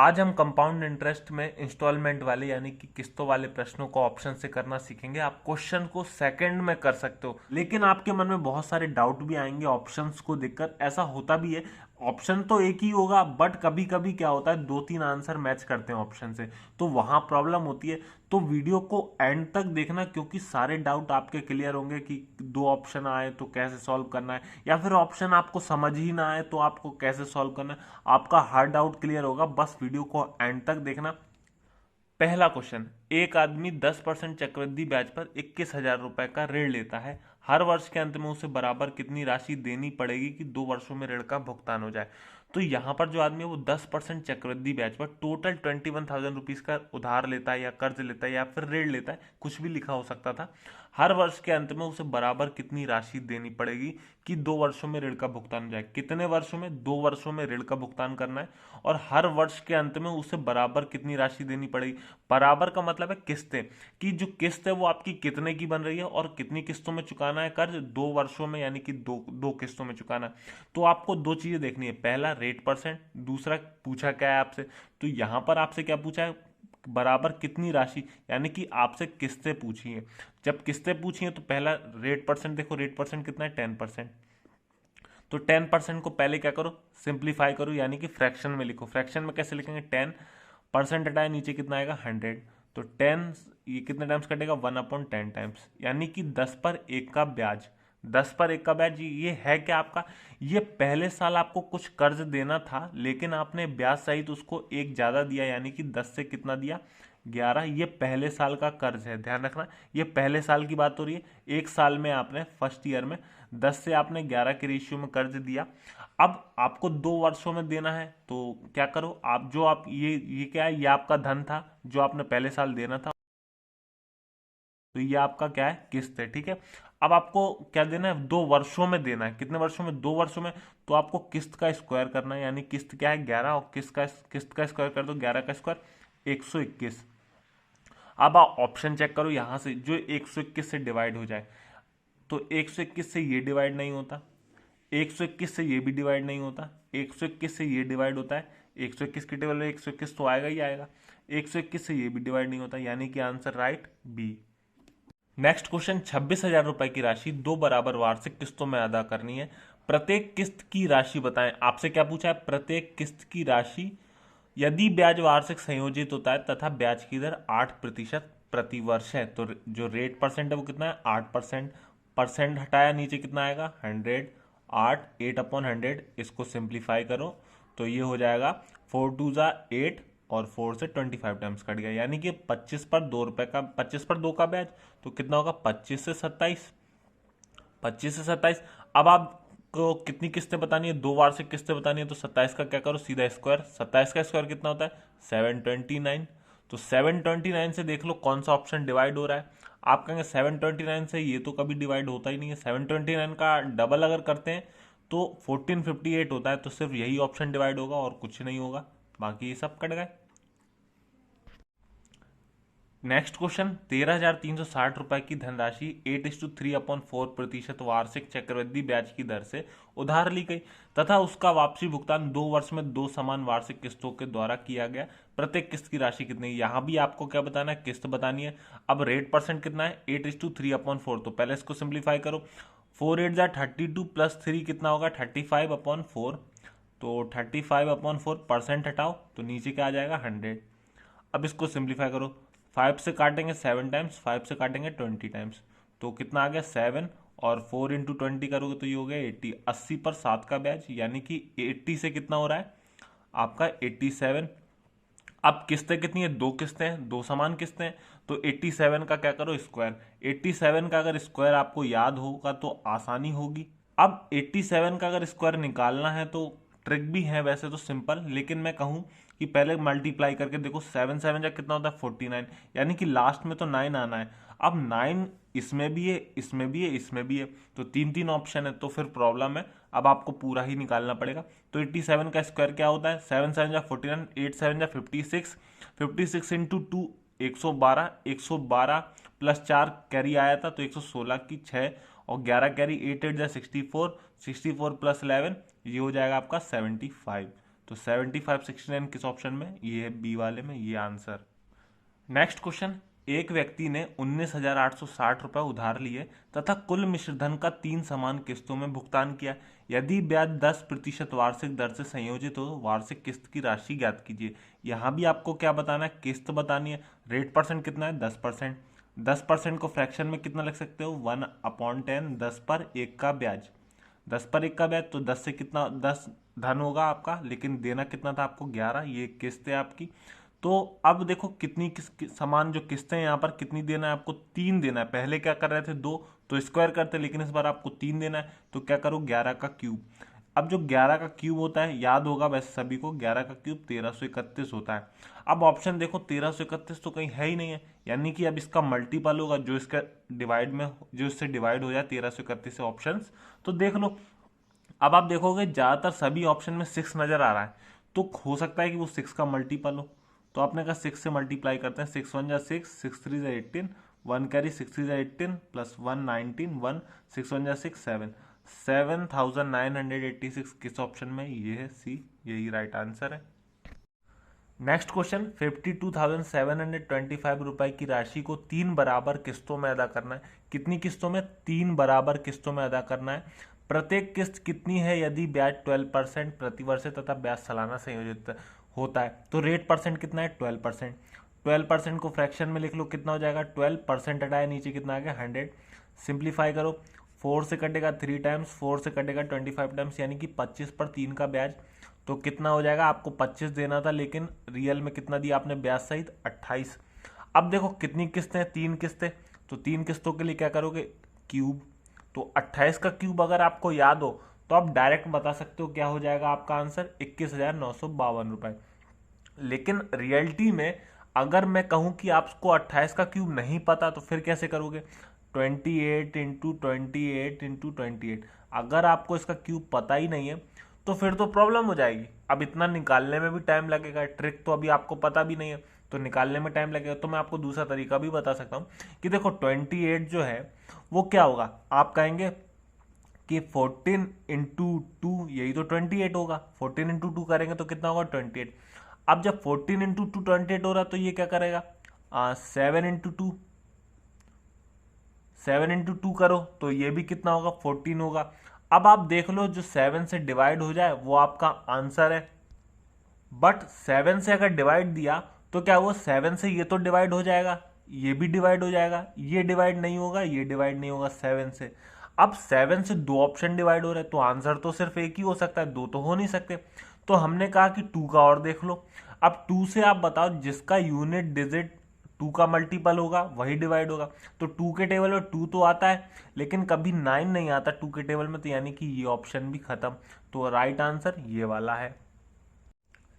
आज हम compound interest में इंस्टॉलमेंट वाले यानी कि किस्तों वाले प्रश्नों को ऑप्शन से करना सीखेंगे। आप क्वेश्चन को सेकंड में कर सकते हो, लेकिन आपके मन में बहुत सारे डाउट भी आएंगे ऑप्शंस को देखकर। ऐसा होता भी है, ऑप्शन तो एक ही होगा बट कभी कभी क्या होता है दो तीन आंसर मैच करते हैं ऑप्शन से, तो वहां प्रॉब्लम होती है। तो वीडियो को एंड तक देखना, क्योंकि सारे डाउट आपके क्लियर होंगे कि दो ऑप्शन आए तो कैसे सॉल्व करना है, या फिर ऑप्शन आपको समझ ही ना आए तो आपको कैसे सॉल्व करना है। आपका हर डाउट क्लियर होगा, बस वीडियो को एंड तक देखना। पहला क्वेश्चन, एक आदमी 10% चक्रवृद्धि ब्याज पर 21,000 रुपए का ऋण लेता है। हर वर्ष के अंत में उसे बराबर कितनी राशि देनी पड़ेगी कि 2 वर्षों में ऋण का भुगतान हो जाए। तो यहाँ पर जो आदमी है वो 10% चक्रवृद्धि ब्याज पर टोटल 21,000 रुपीज का उधार लेता है या कर्ज लेता है या फिर ऋण लेता है, कुछ भी लिखा हो सकता था। हर वर्ष के अंत में उसे बराबर कितनी राशि देनी पड़ेगी कि 2 वर्षों में ऋण का भुगतान हो जाए। कितने वर्षों में? 2 वर्षों में ऋण का भुगतान करना है, और हर वर्ष के अंत में उसे बराबर कितनी राशि देनी पड़ेगी। बराबर का मतलब है किस्तें, कि जो किस्त है वो आपकी कितने की बन रही है और कितनी किस्तों में चुकाना है कर्ज, 2 वर्षों में, यानी कि दो दो किस्तों में चुकाना है। तो आपको दो चीजें देखनी है, पहला रेट परसेंट, दूसरा पूछा क्या है आपसे। तो यहां पर आपसे क्या पूछा है, बराबर कितनी राशि, यानी कि आपसे किस्तें पूछी है। जब किस्तें पूछी है तो पहला रेट परसेंट देखो, रेट परसेंट कितना है, 10%। तो 10% को पहले क्या करो, सिंप्लीफाई करो, यानी कि फ्रैक्शन में लिखो। फ्रैक्शन में कैसे लिखेंगे, 10% हटाए नीचे कितना आएगा, 100। तो 10 ये कितने टाइम्स कटेगा, 1/10 टाइम्स, यानी कि 10 पर 1 का ब्याज। 10 पर 1 का ब्याज ये है क्या आपका, ये पहले साल आपको कुछ कर्ज देना था लेकिन आपने ब्याज सहित उसको एक ज्यादा दिया, यानी कि 10 से कितना दिया, 11। ये पहले साल का कर्ज है, ध्यान रखना, ये पहले साल की बात हो रही है। एक साल में आपने फर्स्ट ईयर में 10 से आपने 11 के रेशियो में कर्ज दिया। अब आपको 2 वर्षों में देना है, तो क्या करो आप, जो आप ये क्या है, ये आपका धन था जो आपने पहले साल देना था, तो ये आपका क्या है, किस्त है, ठीक है। अब आपको क्या देना है, 2 वर्षों में देना है। कितने वर्षों में, 2 वर्षों में। तो आपको किस्त का स्क्वायर करना है, यानी किस्त क्या है, 11, और किस्त का स्क्वायर कर दो, 11 का स्क्वायर 121। अब आप ऑप्शन चेक करो यहां से, जो 121 से डिवाइड हो जाए। तो 121 से ये डिवाइड नहीं होता, 121 से ये भी डिवाइड नहीं होता, 121 से ये डिवाइड होता है। 121 की टेबल में 121 तो आएगा ही आएगा, 121 से ये भी डिवाइड नहीं होता, यानी कि answer right B. Next question, 26,000 रुपए की राशि 2 बराबर वार्षिक किस्तों में अदा करनी है। प्रत्येक किस्त की राशि बताएं। आपसे क्या पूछा है, प्रत्येक किस्त की राशि यदि ब्याज वार्षिक संयोजित होता है तथा ब्याज की दर 8% प्रति वर्ष है। तो जो रेट परसेंट है वो कितना है, 8%। परसेंट हटाया नीचे कितना आएगा, 100। 8/100, इसको सिंप्लीफाई करो तो ये हो जाएगा 4 2 8, और 4 से 25 टाइम्स कट गया, यानी कि 25 पर 2 रुपए का, 25 पर 2 का ब्याज, तो कितना होगा, 25 से 27। 25 से 27। अब आपको कितनी किस्तें बतानी है, 2 वार्षिक किस्तें बतानी है, तो 27 का क्या करो, सीधा स्क्वायर। 27 का स्क्वायर कितना होता है, 729। तो 729 से देख लो कौन सा ऑप्शन डिवाइड हो रहा है। आप कहेंगे 729 से ये तो कभी डिवाइड होता ही नहीं है। 729 का डबल अगर करते हैं तो 1458 होता है, तो सिर्फ यही ऑप्शन डिवाइड होगा और कुछ नहीं होगा, बाकी ये सब कट गए। नेक्स्ट क्वेश्चन, 13,360 रुपए की धनराशि 8:3/4% वार्षिक चक्रवृद्धि ब्याज की दर से उधार ली गई तथा उसका वापसी भुगतान 2 वर्ष में 2 समान वार्षिक किस्तों के द्वारा किया गया। प्रत्येक किस्त की राशि कितनी है, यहां भी आपको क्या बताना है, किस्त बतानी है। अब रेट परसेंट कितना है, 8:3/4, तो पहले इसको सिंप्लीफाई करो। 4 8 32 प्लस 3 कितना होगा, 35/4। तो 35/4 परसेंट हटाओ तो नीचे क्या आ जाएगा, 100। अब इसको सिंप्लीफाई करो, 5 से काटेंगे 7 टाइम्स, 5 से काटेंगे 20 टाइम्स, तो कितना आ गया, 7। और 4 × 20 करोगे तो ये हो गया 80। 80 पर 7 का ब्याज, यानी कि 80 से कितना हो रहा है आपका, 87। अब किस्तें कितनी है, 2 किस्तें हैं, 2 समान किस्तें हैं, तो 87 का क्या करो, स्क्वायर। 87 का अगर स्क्वायर आपको याद होगा तो आसानी होगी। अब 87 का अगर स्क्वायर निकालना है तो ट्रिक भी है वैसे तो सिंपल, लेकिन मैं कहूं कि पहले मल्टीप्लाई करके देखो। 7 7 जा कितना होता है, 49, यानी कि लास्ट में तो 9 आना है। अब 9 इसमें भी है, इसमें भी है, इसमें भी है, तो तीन तीन ऑप्शन है, तो फिर प्रॉब्लम है। अब आपको पूरा ही निकालना पड़ेगा। तो 87 का स्क्वायर क्या होता है, 7 7 जा 49, 8 7 जा 56, 56 इंटू 2 112, 112 प्लस 4 कैरी आया था तो 116 की 6, और 11 कैरी 8 8 जा 64, 64 प्लस 11 ये हो जाएगा आपका 75। तो 7569 किस ऑप्शन में, ये है बी वाले में, ये आंसर। नेक्स्ट क्वेश्चन, एक व्यक्ति ने 19,860 रुपए उधार लिए तथा कुल मिश्र धन का 3 समान किस्तों में भुगतान किया। यदि ब्याज 10% वार्षिक दर से संयोजित हो, वार्षिक किस्त की राशि ज्ञात कीजिए। यहाँ भी आपको क्या बताना है, किस्त बतानी है। रेट परसेंट कितना है, 10%। 10% को फ्रैक्शन में कितना लिख सकते हो, 1/10, 10 पर 1 का ब्याज। 10 पर 1 का ब्याज, तो 10 से कितना, 10 धन होगा आपका, लेकिन देना कितना था आपको, 11। ये किस्त है आपकी। तो अब देखो कितनी समान जो किस्तें यहाँ पर कितनी देना है आपको, 3 देना है। पहले क्या कर रहे थे, 2, तो स्क्वायर करते, लेकिन इस बार आपको 3 देना है, तो क्या करो, 11 का क्यूब। अब जो 11 का क्यूब होता है, याद होगा वैसे सभी को, 11 का क्यूब 1331 होता है। अब ऑप्शन देखो 1331 तो कहीं है ही नहीं है, यानी कि अब इसका मल्टीपल होगा जो इसका डिवाइड में, जो इससे डिवाइड हो जाए 1331 से ऑप्शन। तो देख लो, अब आप देखोगे ज्यादातर सभी ऑप्शन में 6 नजर आ रहा है, तो हो सकता है कि वो 6 का मल्टीपल हो। तो आपने कहा 6 से मल्टीप्लाई करते हैं, 6 1 जा 6, 6 3 जा 18, 1 कैरी, 6 3 जा 18 प्लस 1 19, 1 6 1 जा 6 7, 7,986 किस ऑप्शन में, ये है सी, यही राइट आंसर है। नेक्स्ट क्वेश्चन, 52,725 रुपए की राशि को 3 बराबर किस्तों में अदा करना है। कितनी किस्तों में, 3 बराबर किस्तों में अदा करना है। प्रत्येक किस्त कितनी है, यदि ब्याज 12% प्रतिवर्ष तथा ब्याज सालाना संयोजित होता है। तो रेट परसेंट कितना है, 12%। 12% को फ्रैक्शन में लिख लो, कितना हो जाएगा, 12% हटाया नीचे कितना आ गया, 100। सिंप्लीफाई करो, 4 से कटेगा 3 टाइम्स, 4 से कटेगा 25 टाइम्स, यानी कि 25 पर 3 का ब्याज। तो कितना हो जाएगा, आपको 25 देना था, लेकिन रियल में कितना दिया आपने ब्याज सहित, 28। अब देखो कितनी किस्तें, 3 किस्तें, तो 3 किस्तों के लिए क्या करोगे, क्यूब। तो 28 का क्यूब अगर आपको याद हो तो आप डायरेक्ट बता सकते हो क्या हो जाएगा आपका आंसर, 21,952 रुपए। लेकिन रियलिटी में अगर मैं कहूं कि आपको 28 का क्यूब नहीं पता, तो फिर कैसे करोगे, 28 इंटू 28 इंटू 28। अगर आपको इसका क्यूब पता ही नहीं है तो फिर तो प्रॉब्लम हो जाएगी। अब इतना निकालने में भी टाइम लगेगा, ट्रिक तो अभी आपको पता भी नहीं है, तो निकालने में टाइम लगेगा। तो मैं आपको दूसरा तरीका भी बता सकता हूँ कि देखो 28 जो है वो क्या होगा, आप कहेंगे कि 14 इंटू 2, यही तो 28 होगा। 14 इंटू 2 करेंगे तो कितना होगा, 28। अब जब 14 इंटू 2 28 हो रहा तो ये क्या करेगा, 7 इंटू 2, 7 इंटू 2 करो तो ये भी कितना होगा, 14 होगा। अब आप देख लो, जो 7 से डिवाइड हो जाए वो आपका आंसर है। बट 7 से अगर डिवाइड दिया तो क्या वो 7 से ये तो डिवाइड हो जाएगा, ये भी डिवाइड हो जाएगा, ये डिवाइड नहीं होगा, ये डिवाइड नहीं होगा 7 से। अब 7 से 2 ऑप्शन डिवाइड हो रहे हैं, तो आंसर तो सिर्फ एक ही हो सकता है, 2 तो हो नहीं सकते। तो हमने कहा कि 2 का और देख लो। अब 2 से आप बताओ जिसका यूनिट डिजिट 2 का मल्टीपल होगा वही डिवाइड होगा। तो 2 के टेबल में 2 तो आता है, लेकिन कभी 9 नहीं आता 2 के टेबल में, तो यानी कि ये ऑप्शन भी खत्म। तो राइट आंसर ये वाला है।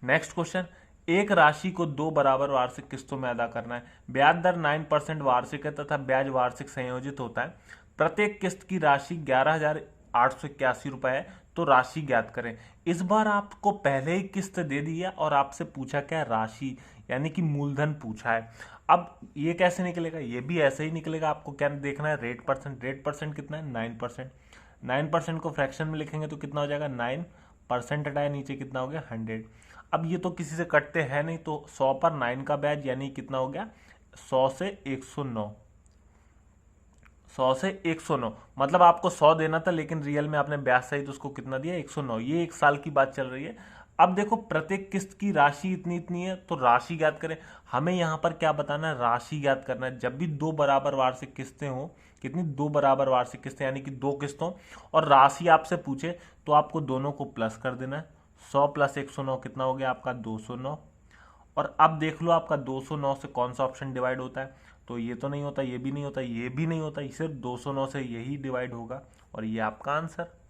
नेक्स्ट क्वेश्चन, एक राशि को 2 बराबर वार्षिक किस्तों में अदा करना है। ब्याज दर 9% वार्षिक है तथा ब्याज वार्षिक संयोजित होता है। प्रत्येक किस्त की राशि 11,881 रुपए है, तो राशि ज्ञात करें। इस बार आपको पहले ही किस्त दे दी है और आपसे पूछा क्या, राशि, यानी कि मूलधन पूछा है। अब ये कैसे निकलेगा, ये भी ऐसे ही निकलेगा। आपको क्या देखना है, रेट परसेंट। रेट परसेंट कितना है, 9%। 9% को फ्रैक्शन में लिखेंगे तो कितना हो जाएगा, 9% हटाया नीचे कितना हो गया, 100। अब ये तो किसी से कटते हैं नहीं, तो 100 पर 9 का ब्याज यानी कितना हो गया, 100 से 109। 100 से 109 मतलब आपको 100 देना था, लेकिन रियल में आपने ब्याज सहित उसको कितना दिया, 109। ये 1 साल की बात चल रही है। अब देखो प्रत्येक किस्त की राशि इतनी इतनी है, तो राशि ज्ञात करें। हमें यहाँ पर क्या बताना है, राशि ज्ञात करना है। जब भी 2 बराबर वार्षिक किस्तें हो, कितनी, 2 बराबर वार्षिक किस्तें, यानी कि 2 किस्तों और राशि आपसे पूछे, तो आपको दोनों को प्लस कर देना है। 100 प्लस 109 कितना हो गया आपका, 209। और अब देख लो आपका 209 से कौन सा ऑप्शन डिवाइड होता है, तो ये तो नहीं होता, ये भी नहीं होता, ये भी नहीं होता, सिर्फ 209 से यही डिवाइड होगा, और ये आपका आंसर।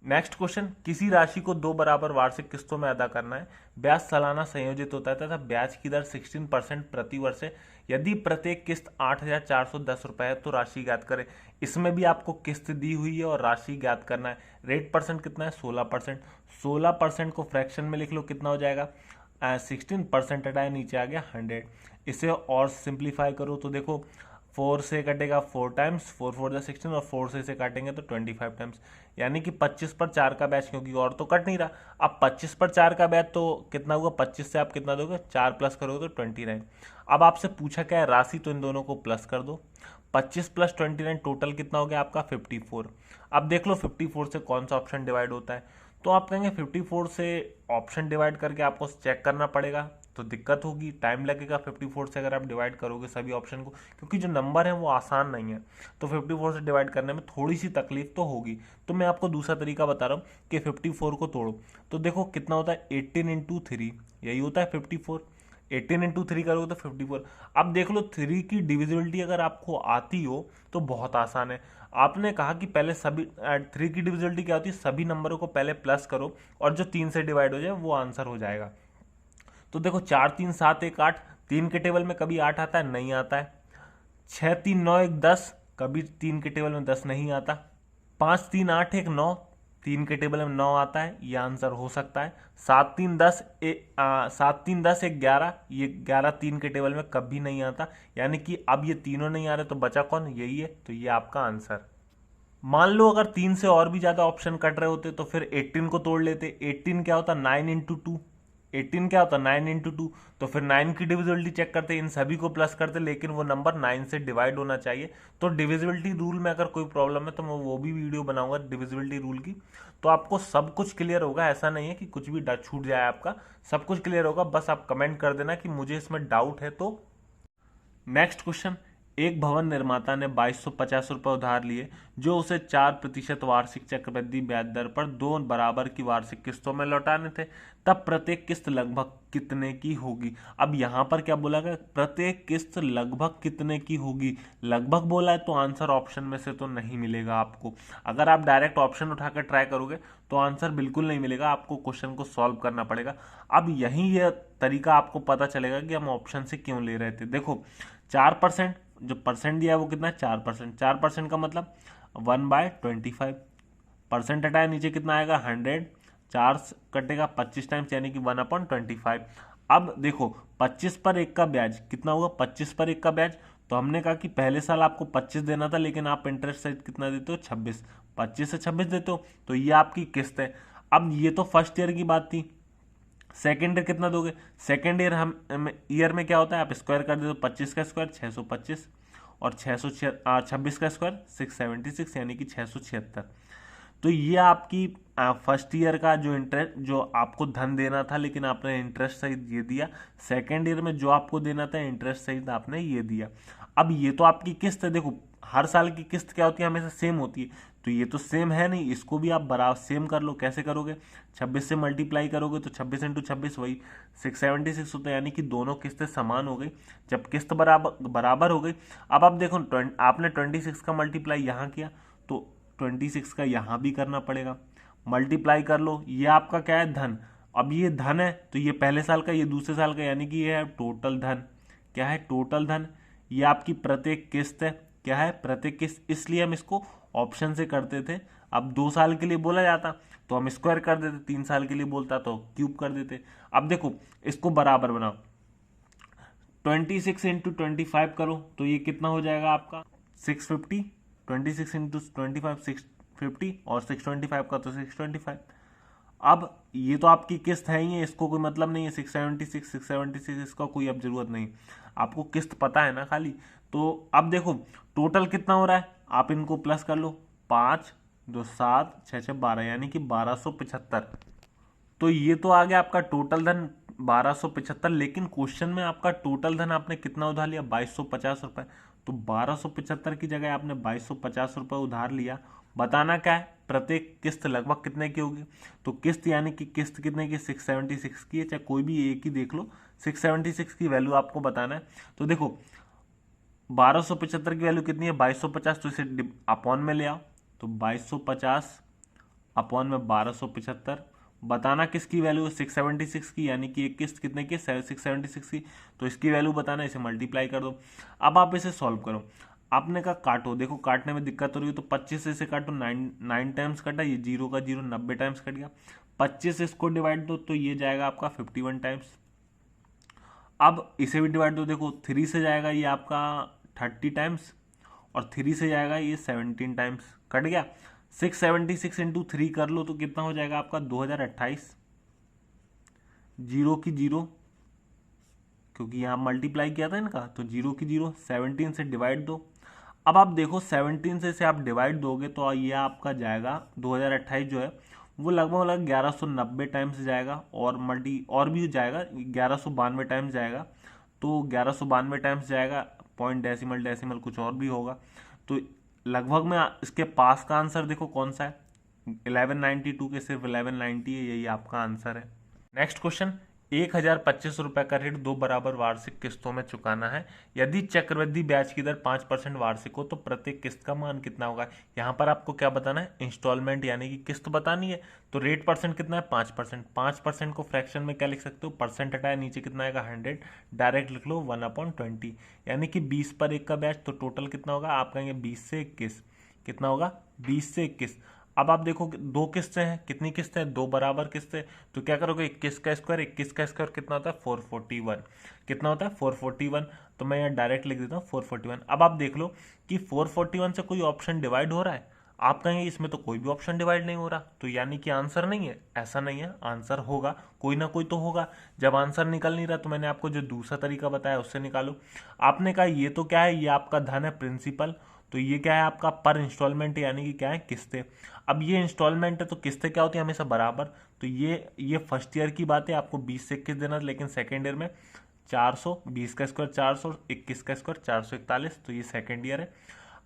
नेक्स्ट क्वेश्चन, किसी राशि को 2 बराबर वार्षिक किस्तों में अदा करना है। ब्याज सालाना संयोजित होता है तथा ब्याज की दर 16% प्रति वर्ष है। यदि प्रत्येक किस्त 8,410 रुपए है, तो राशि ज्ञात करें। इसमें भी आपको किस्त दी हुई है और राशि ज्ञात करना है। रेट परसेंट कितना है, 16%। 16% को फ्रैक्शन में लिख लो, कितना हो जाएगा, 16% हटाया नीचे आ गया 100। इसे और सिंप्लीफाई करो तो देखो 4 से कटेगा 4 टाइम्स, 4 4 जा 16, और 4 से इसे काटेंगे तो 25 टाइम्स, यानी कि 25 पर 4 का बैच, क्योंकि और तो कट नहीं रहा। अब 25 पर 4 का बैच तो कितना हुआ, 25 से आप कितना दोगे, 4 प्लस करोगे तो 29। अब आपसे पूछा क्या है, राशि, तो इन दोनों को प्लस कर दो। 25 प्लस 29 टोटल कितना हो गया आपका 54। अब देख लो 54 से कौन सा ऑप्शन डिवाइड होता है, तो आप कहेंगे 54 से ऑप्शन डिवाइड करके आपको चेक करना पड़ेगा, तो दिक्कत होगी, टाइम लगेगा 54 से अगर आप डिवाइड करोगे सभी ऑप्शन को, क्योंकि जो नंबर है वो आसान नहीं है, तो 54 से डिवाइड करने में थोड़ी सी तकलीफ तो होगी। तो मैं आपको दूसरा तरीका बता रहा हूँ कि 54 को तोड़ो, तो देखो कितना होता है 18 इंटू 3, यही होता है 54। 18 इंटू 3 करोगे तो 54। अब देख लो 3 की डिविजिबिलिटी अगर आपको आती हो तो बहुत आसान है। आपने कहा कि पहले सभी 3 की डिविजिबिलिटी क्या होती है, सभी नंबरों को पहले प्लस करो और जो 3 से डिवाइड हो जाए वो आंसर हो जाएगा। तो देखो 4 3 7 1 8, 3 के टेबल में कभी 8 आता है, नहीं आता है। 6 3 9 1 10, कभी 3 के टेबल में 10 नहीं आता। 5 3 8 1 9, 3 के टेबल में 9 आता है, ये आंसर हो सकता है। 7 3 10 7 3 10 1 11, ये 11 3 के टेबल में कभी नहीं आता, यानी कि अब ये तीनों नहीं आ रहे, तो बचा कौन, यही है, तो ये आपका आंसर। मान लो अगर 3 से और भी ज्यादा ऑप्शन कट रहे होते तो फिर 18 को तोड़ लेते। 18 क्या होता, 9 इंटू 2, 18 क्या होता 9 इंटू 2, तो फिर 9 की डिविजिबिलिटी चेक करते, इन सभी को प्लस करते, लेकिन वो नंबर 9 से डिवाइड होना चाहिए। तो डिविजिबिलिटी रूल में अगर कोई प्रॉब्लम है तो मैं वो भी वीडियो बनाऊंगा डिविजिबिलिटी रूल की, तो आपको सब कुछ क्लियर होगा। ऐसा नहीं है कि कुछ भी छूट जाए आपका, सब कुछ क्लियर होगा। बस आप कमेंट कर देना कि मुझे इसमें डाउट है। तो नेक्स्ट क्वेश्चन, एक भवन निर्माता ने 2250 रुपए उधार लिए, जो उसे 4% वार्षिक चक्रवृद्धि ब्याज दर पर 2 बराबर की वार्षिक किस्तों में लौटाने थे। तब प्रत्येक किस्त लगभग कितने की होगी। अब यहां पर क्या बोला गया, प्रत्येक किस्त लगभग कितने की होगी। लगभग बोला है तो आंसर ऑप्शन में से तो नहीं मिलेगा आपको। अगर आप डायरेक्ट ऑप्शन उठाकर ट्राई करोगे तो आंसर बिल्कुल नहीं मिलेगा, आपको क्वेश्चन को सॉल्व करना पड़ेगा। अब यही यह तरीका आपको पता चलेगा कि हम ऑप्शन से क्यों ले रहे थे। देखो 4%, जो परसेंट दिया है वो कितना है 4%। 4% का मतलब 1/25, परसेंट हटाया नीचे कितना आएगा 100, 4 कटेगा 25 टाइम्स, यानी कि 1/25। अब देखो 25 पर 1 का ब्याज कितना होगा, 25 पर 1 का ब्याज, तो हमने कहा कि पहले साल आपको 25 देना था, लेकिन आप इंटरेस्ट सहित कितना देते हो 26, 25 से 26 देते हो, तो ये आपकी किस्त है। अब ये तो फर्स्ट ईयर की बात थी, सेकेंड ईयर कितना दोगे, सेकेंड ईयर हम ईयर में क्या होता है, आप स्क्वायर कर देते हो, 25 का स्क्वायर 625, और 626 का स्क्वायर 676, यानी कि 676। तो ये आपकी फर्स्ट ईयर का जो इंटरेस्ट, जो आपको धन देना था लेकिन आपने इंटरेस्ट सहित ये दिया, सेकेंड ईयर में जो आपको देना था इंटरेस्ट सहित आपने ये दिया। अब ये तो आपकी किस्त है। देखो हर साल की किस्त क्या होती है, हमेशा सेम होती है, तो ये तो सेम है नहीं, इसको भी आप बराबर सेम कर लो। कैसे करोगे, 26 से मल्टीप्लाई करोगे तो 26 इंटू 26 वही 676 होता है, यानी कि दोनों किस्तें समान हो गई। जब किस्त बराबर बराबर हो गई, अब आप देखो आपने 26 का मल्टीप्लाई यहाँ किया तो 26 का यहाँ भी करना पड़ेगा, मल्टीप्लाई कर लो। ये आपका क्या है, धन। अब ये धन है तो ये पहले साल का, ये दूसरे साल का, यानी कि ये है टोटल धन। क्या है, टोटल धन। ये आपकी प्रत्येक किस्त है, क्या है, प्रत्येक किस्त, इसलिए हम इसको ऑप्शन से करते थे। अब 2 साल के लिए बोला जाता तो हम स्क्वायर कर देते, 3 साल के लिए बोलता तो क्यूब कर देते। अब देखो इसको बराबर बनाओ, 26 इंटू 25 करो तो ये कितना हो जाएगा आपका 650, 26 इंटू 25 650, और 625 का तो 625। अब ये तो आपकी किस्त है ही है, इसको कोई मतलब नहीं है, 676 इसका कोई अब जरूरत नहीं, आपको किस्त पता है ना खाली। तो अब देखो टोटल कितना हो रहा है, आप इनको प्लस कर लो, 5 2 7 6 6 12, यानी कि 1275। तो ये तो आ गया आपका टोटल धन 1275, लेकिन क्वेश्चन में आपका टोटल धन आपने कितना उधार लिया 2250 रुपए, तो 1275 की जगह आपने 2250 रुपए उधार लिया। बताना क्या है, प्रत्येक किस्त लगभग कितने की होगी, तो किस्त यानी कि किस्त कितने की 676 की है, चाहे कोई भी एक ही देख लो, 676 की वैल्यू आपको बताना है। तो देखो 1275 की वैल्यू कितनी है 2250, तो इसे अपॉन में ले आओ, तो 2250 अपॉन में 1275। बताना किसकी वैल्यू 676 की, यानी कि एक किस्त कितने की 676 की, तो इसकी वैल्यू बताना, इसे मल्टीप्लाई कर दो। अब आप इसे सॉल्व करो, आपने कहा काटो, देखो काटने में दिक्कत हो रही है तो 25 से काटो, 9 टाइम्स कटा, ये 0 का 0 90 टाइम्स कट गया। 25 इसको डिवाइड दो तो ये जाएगा आपका 51 टाइम्स। अब इसे भी डिवाइड दो, देखो 3 से जाएगा ये आपका 30 टाइम्स, और 3 से जाएगा ये 17 टाइम्स, कट गया। 676 इंटू 3 कर लो तो कितना हो जाएगा आपका 2028, जीरो की जीरो, क्योंकि यहाँ मल्टीप्लाई किया था इनका, तो जीरो की जीरो, 17 से डिवाइड दो। अब आप देखो 17 से इसे आप डिवाइड दोगे तो ये आपका जाएगा 2028 जो है वो लगभग 1190 टाइम्स जाएगा, और भी जाएगा 1192 टाइम्स जाएगा। तो 1192 टाइम्स जाएगा, पॉइंट डेसिमल डेसिमल कुछ और भी होगा। तो लगभग में इसके पास का आंसर देखो कौन सा है, 1192 के सिर्फ 1190 है, यही आपका आंसर है। नेक्स्ट क्वेश्चन, 1025 रुपए का ऋण 2 बराबर वार्षिक किस्तों में चुकाना है। यदि चक्रवृद्धि ब्याज की दर 5% वार्षिक हो तो प्रत्येक किस्त का मान कितना होगा। यहाँ पर आपको क्या बताना है, इंस्टॉलमेंट यानी कि किस्त बतानी है। तो रेट परसेंट कितना है 5%। 5% को फ्रैक्शन में क्या लिख सकते हो, परसेंट हटाए नीचे कितना आएगा 100, डायरेक्ट लिख लो 1/20, यानी कि 20 पर 1 का ब्याज। तो टोटल कितना होगा, आप कहेंगे 20 से 21, कितना होगा 20 से 21। अब आप देखो दो किस्तें हैं, कितनी किस्तें हैं, 2 बराबर किस्तें, तो क्या करोगे 21 का स्क्वायर, 21 का स्क्वायर कितना होता है 441, कितना होता है 441। तो मैं यहाँ डायरेक्ट लिख देता हूँ 441। अब आप देख लो कि 441 से कोई ऑप्शन डिवाइड हो रहा है, आप कहेंगे इसमें तो कोई भी ऑप्शन डिवाइड नहीं हो रहा, तो यानी कि आंसर नहीं है। ऐसा नहीं है, आंसर होगा, कोई ना कोई तो होगा। जब आंसर निकल नहीं रहा तो मैंने आपको जो दूसरा तरीका बताया उससे निकालो। आपने कहा ये तो क्या है, ये आपका धन है प्रिंसिपल, तो ये क्या है आपका पर इंस्टॉलमेंट, यानी कि क्या है किस्तें। अब ये इंस्टॉलमेंट है तो किस्तें क्या होती है हमेशा बराबर। तो ये फर्स्ट ईयर की बात है, आपको 20 से 21 देना, लेकिन सेकेंड ईयर में 400, 20 का स्क्वायर 400, 21 का स्क्वायर 441, तो ये सेकेंड ईयर है।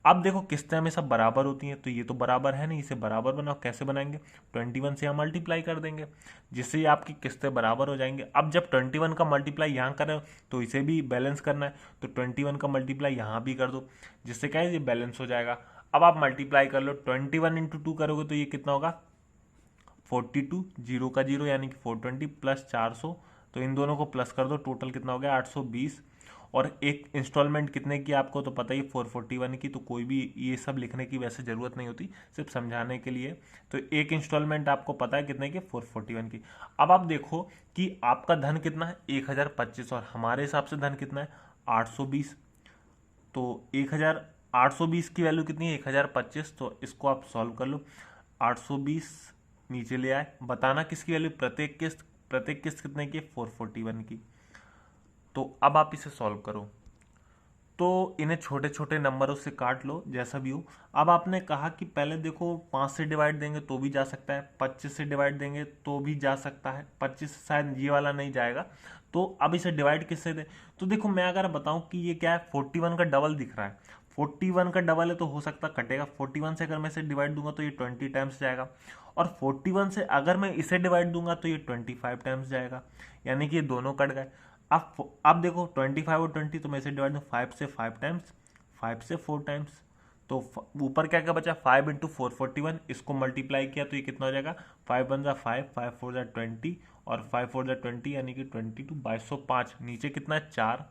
अब देखो किस्तें हमेशा बराबर होती हैं, तो ये तो बराबर है नहीं, इसे बराबर बनाओ, कैसे बनाएंगे 21 से यहाँ मल्टीप्लाई कर देंगे, जिससे ये आपकी किस्तें बराबर हो जाएंगे। अब जब 21 का मल्टीप्लाई यहाँ करें तो इसे भी बैलेंस करना है, तो 21 का मल्टीप्लाई यहाँ भी कर दो, जिससे क्या है ये बैलेंस हो जाएगा। अब आप मल्टीप्लाई कर लो, 21 इंटू 2 करोगे तो ये कितना होगा 42, जीरो का जीरो यानी कि 420 प्लस 400, तो इन दोनों को प्लस कर दो, टोटल कितना हो गया 820। और एक इंस्टॉलमेंट कितने की आपको तो पता ही 441 की, तो कोई भी ये सब लिखने की वैसे ज़रूरत नहीं होती, सिर्फ समझाने के लिए। तो एक इंस्टॉलमेंट आपको पता है कितने की 441 की। अब आप देखो कि आपका धन कितना है 1025, और हमारे हिसाब से धन कितना है 820। तो 1820 की वैल्यू कितनी है 1025, तो इसको आप सॉल्व कर लो। 820 नीचे ले आए, बताना किसकी वैल्यू, प्रत्येक किस्त कितने की 441 की। तो अब आप इसे सॉल्व करो, तो इन्हें छोटे छोटे नंबरों से काट लो जैसा भी हो। अब आपने कहा कि पहले देखो 5 से डिवाइड देंगे तो भी जा सकता है, 25 से डिवाइड देंगे तो भी जा सकता है, 25 से शायद ये वाला नहीं जाएगा। तो अब इसे डिवाइड किससे दे, तो देखो मैं अगर बताऊं कि ये क्या है 41 का डबल दिख रहा है, 41 का डबल है तो हो सकता कटेगा। 41 से अगर मैं इसे डिवाइड दूंगा तो ये 20 टाइम्स जाएगा, और 41 से अगर मैं इसे डिवाइड दूंगा तो ये 25 टाइम्स जाएगा, यानी कि ये दोनों कट गए। अब देखो 25 और 20, तो मैं इसे डिवाइड दूँ 5 से 5 टाइम्स, 5 से 4 टाइम्स, तो ऊपर क्या क्या बचा 5 इंटू 441, इसको मल्टीप्लाई किया तो ये कितना हो जाएगा 5 1 5, 5 4 20, और 5 4 20 यानी कि 22, 2205। नीचे कितना है 4,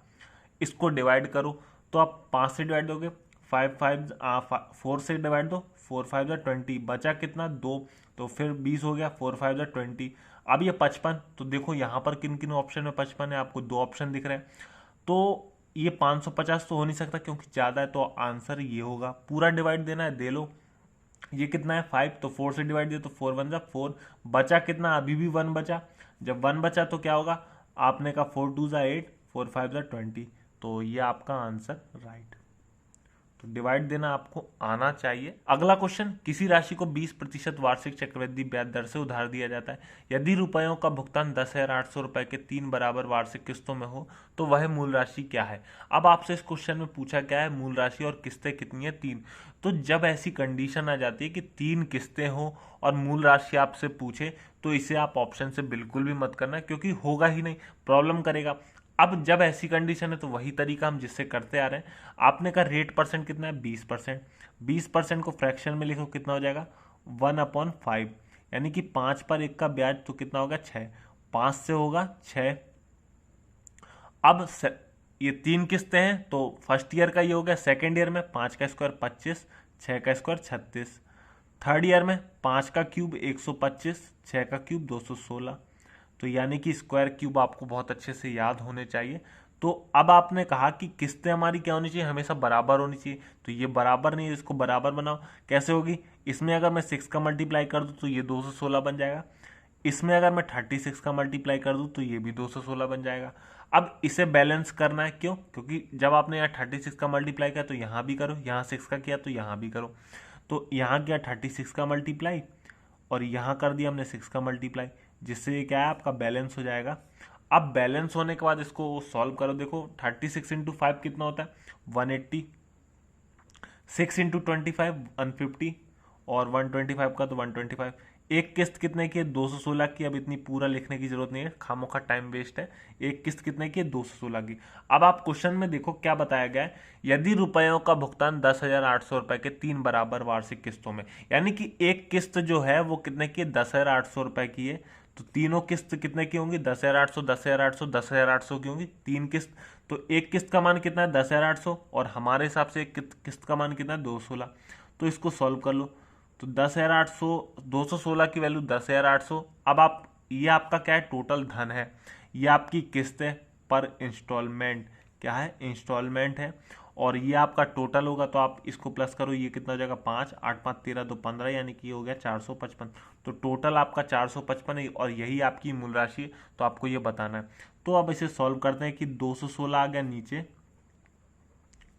इसको डिवाइड करो तो आप 5 से डिवाइड दोगे, 4 से डिवाइड दो, 4 5 20, बचा कितना 2, तो फिर 20 हो गया, 4 5 20। अब ये 55, तो देखो यहाँ पर किन किन ऑप्शन में 55 है, आपको 2 ऑप्शन दिख रहे हैं, तो ये 550 तो हो नहीं सकता क्योंकि ज़्यादा है, तो आंसर ये होगा। पूरा डिवाइड देना है दे लो, ये कितना है 5, तो 4 से डिवाइड दिया तो 4 1 जा 4, बचा कितना अभी भी 1 बचा, जब 1 बचा तो क्या होगा, आपने कहा 4 2 जा 8, 4 5 जा 20, तो ये आपका आंसर राइट। तो डिवाइड देना आपको आना चाहिए। अगला क्वेश्चन, किसी राशि को 20% वार्षिक चक्रवृद्धि ब्याज दर से उधार दिया जाता है। यदि रुपयों का भुगतान 10,800 रुपए के 3 बराबर वार्षिक किस्तों में हो तो वह मूल राशि क्या है। अब आपसे इस क्वेश्चन में पूछा क्या है, मूल राशि और किस्तें कितनी है 3। तो जब ऐसी कंडीशन आ जाती है कि 3 किस्तें हो और मूल राशि आपसे पूछे तो इसे आप ऑप्शन से बिल्कुल भी मत करना, क्योंकि होगा ही नहीं, प्रॉब्लम करेगा। अब जब ऐसी कंडीशन है तो वही तरीका हम जिससे करते आ रहे हैं। आपने कहा रेट परसेंट कितना है 20%, 20% को फ्रैक्शन में लिखो कितना हो जाएगा 1/5, यानी कि 5 पर 1 का ब्याज, तो कितना होगा 6, 5 से होगा 6। अब ये 3 किस्तें हैं तो फर्स्ट ईयर का ये हो गया, सेकेंड ईयर में 5 का स्क्वायर 25, 6 का स्क्वायर 36, थर्ड ईयर में 5 का क्यूब 125, 6 का क्यूब 216, तो यानी कि स्क्वायर क्यूब आपको बहुत अच्छे से याद होने चाहिए। तो अब आपने कहा कि किस्तें हमारी क्या होनी चाहिए, हमेशा बराबर होनी चाहिए। तो ये बराबर नहीं है, इसको बराबर बनाओ। कैसे होगी, इसमें अगर मैं 6 का मल्टीप्लाई कर दूं तो ये 216 बन जाएगा। इसमें अगर मैं 36 का मल्टीप्लाई कर दूं तो ये भी 216 बन जाएगा। अब इसे बैलेंस करना है, क्यों? क्योंकि जब आपने यहाँ 36 का मल्टीप्लाई किया तो यहाँ भी करो, यहाँ 6 का किया तो यहाँ भी करो। तो यहाँ किया 36 का मल्टीप्लाई और यहाँ कर दिया हमने 6 का मल्टीप्लाई, जिससे ये क्या है, आपका बैलेंस हो जाएगा। अब बैलेंस होने के बाद इसको सॉल्व करो। देखो 36 इंटू 5 कितना होता है, 180। 6 इंटू 25 150 और 125 का तो 125। एक किस्त कितने की है, 216 की। अब इतनी पूरा लिखने की जरूरत नहीं है, खामोखा टाइम वेस्ट है। एक किस्त कितने की है, 216 की। अब आप क्वेश्चन में देखो क्या बताया गया है, यदि रुपयों का भुगतान 10,800 रुपए के 3 बराबर वार्षिक किस्तों में, यानी कि एक किस्त जो है वो कितने की है, 10,800 रुपए की है। तो तीनों किस्त कितने की होंगी, 10,800 10,800 10,800 की होंगी, तीन किस्त। तो एक किस्त का मान कितना है, 10,800, और हमारे हिसाब से एक किस्त का मान कितना है, 216। तो इसको सॉल्व कर लो। तो 10,800, 216 की वैल्यू 10,800। अब आप, ये आपका क्या है, टोटल धन है, ये आपकी किस्त है पर इंस्टॉलमेंट, क्या है, इंस्टॉलमेंट है। और ये आपका टोटल होगा, तो आप इसको प्लस करो, ये कितना हो जाएगा, 5 8 5 13 2 15, यानी कि ये हो गया 455। तो टोटल आपका 455 है और यही आपकी मूल राशि है। तो आपको ये बताना है। तो अब इसे सॉल्व करते हैं कि 216 आ गया नीचे,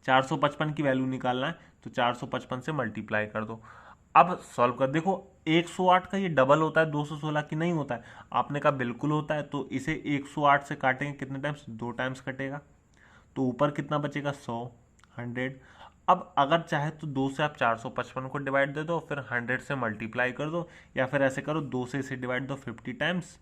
455 की वैल्यू निकालना है, तो 455 से मल्टीप्लाई कर दो। अब सॉल्व कर देखो, 108 का ये डबल होता है 216 की, नहीं होता है? आपने कहा बिल्कुल होता है। तो इसे 108 से काटेंगे कितने टाइम्स, 2 टाइम्स कटेगा। तो ऊपर कितना बचेगा, 100 100। अब अगर चाहे तो 2 से आप 455 को डिवाइड दे दो, फिर 100 से मल्टीप्लाई कर दो, या फिर ऐसे करो 2 से इसे डिवाइड दो, 50 टाइम्स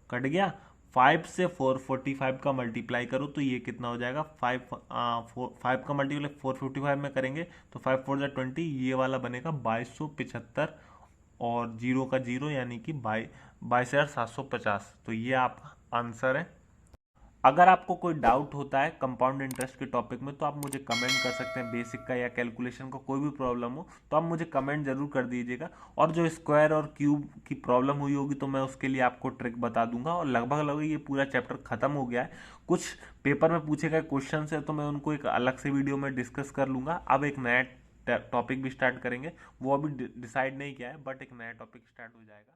कट गया। 5 से 445 का मल्टीप्लाई करो तो ये कितना हो जाएगा, 5 का मल्टीप्लाई 455 में करेंगे तो 5 4 जा 20, ये वाला बनेगा 2275 और जीरो का जीरो, यानी कि 22,750। तो ये आपका आंसर है। अगर आपको कोई डाउट होता है कंपाउंड इंटरेस्ट के टॉपिक में तो आप मुझे कमेंट कर सकते हैं, बेसिक का या कैलकुलेशन का कोई भी प्रॉब्लम हो तो आप मुझे कमेंट जरूर कर दीजिएगा। और जो स्क्वायर और क्यूब की प्रॉब्लम हुई होगी तो मैं उसके लिए आपको ट्रिक बता दूंगा। और लगभग लगभग ये पूरा चैप्टर खत्म हो गया है। कुछ पेपर में पूछे गए क्वेश्चन है तो मैं उनको एक अलग से वीडियो में डिस्कस कर लूंगा। अब एक नया टॉपिक भी स्टार्ट करेंगे, वो अभी डिसाइड नहीं किया है, बट एक नया टॉपिक स्टार्ट हो जाएगा।